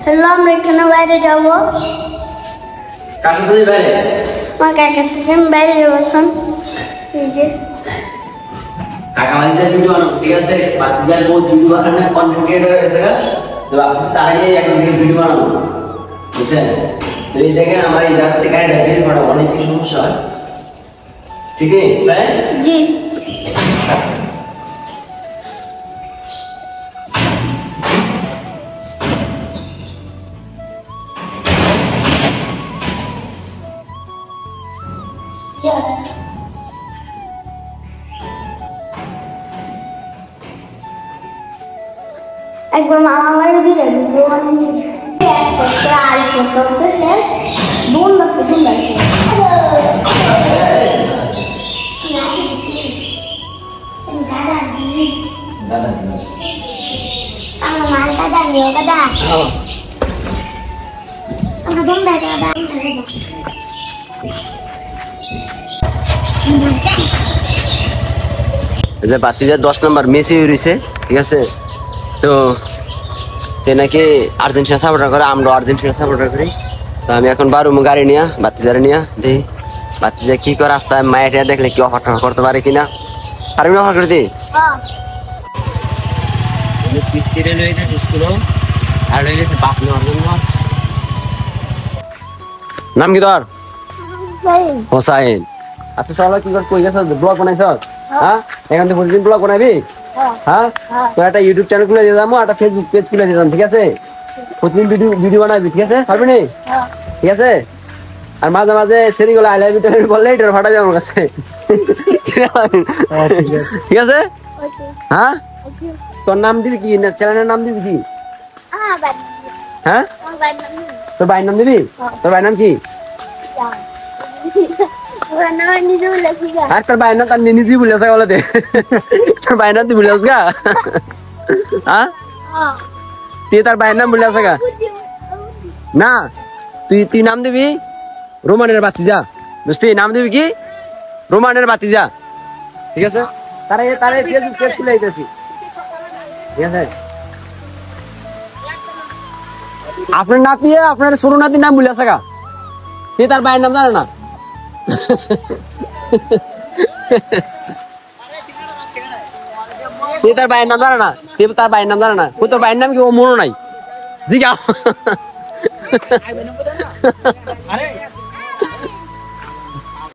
Hello, আমরা এখানে বাইরে যাবো। কার সাথে বাইরে? আমার কাকার সাথে আমি বাইরে যাবো এখন। এই যে কাকা বাড়িতে ভিডিও বানাবো, ঠিক আছে? বাতিজার বহুত ভিডিও বানানো কন্টেন্ট ক্রিয়েটর হয়েছে গা, তো আপনি তার নিয়ে এখন ভিডিও বানাবো, বুঝছেন? তো এই দেখেন আমার এই জায়গা থেকে গাড়িটা বের করা অনেক সমস্যা হয়, ঠিক আছে? জি একবার মামা বাড়ি দিলে ভিডিও বানিয়েছি। শেষ বোন লাগতে বোন লাগছে। আমার মার দাদা নিও দাদা আমার বোন দাদা যে বাতিজার 10 নম্বর মেসি হয়েছে, ঠিক আছে? তো নাকি আর্জেন্টিনা সাপোর্টার করে, আমরা আর্জেন্টিনা সাপোর্টার করি। তো আমি এখন বারুম গাড়ি নিয়ে বাতিজারে নিয়ে দেখি বাতিজা কি করে, রাস্তায় মায়ের দেখলে কি অফার টফার করতে পারে কিনা। আর আমি অফার করে দিই নাম কি তোর? হোসাইন। আচ্ছা চলো, কি করে কই গেছ? ব্লগ বানাইছ? হ্যাঁ, এখান থেকে প্রতিদিন ব্লগ বানাবি? হ্যাঁ, তো একটা ইউটিউব চ্যানেল খুলে দিয়ে যাবো, একটা ফেসবুক পেজ খুলে দিয়ে যাবো, ঠিক আছে? প্রতিদিন ভিডিও বানাবি, ঠিক আছে? পারবি নি? ঠিক আছে? আর মাঝে মাঝে সেরি গুলো আইলাইবি টেলিবি বললে এটা ফাটা যাবে আমার কাছে, ঠিক আছে? হ্যাঁ, তোর নাম দিবি কি? চ্যানেলের নাম দিবি কি? হ্যাঁ, তোর ভাইয়ের নাম দিবি? তোর ভাইয়ের নাম কি? আর তোর ভাইয়ের নাম তার নিজেই ভুলে আসা বলে দে, তোর ভাইয়ের নাম তুই ভুলে আসগা? হ্যাঁ, তুই তার ভাইয়ের নাম ভুলে আসা গা? না, তুই নাম দিবি রোমানের বাতিজা, বুঝলি? নাম দিবি কি? রোমানের বাতিজা, ঠিক আছে? তারে ফেসবুক পেজ খুলে দিতেছি, ঠিক আছে? আপনার নাতি, আপনার ছোট নাতির নাম ভুলে আসা গা? তুই তার ভাইয়ের নাম জানে না? তুই তার ভাইয়ের নাম জানে না? তুই তার ভাইয়ের নাম জানে না? তোর ভাইয়ের নাম কি? ও মনো নাই জিগা।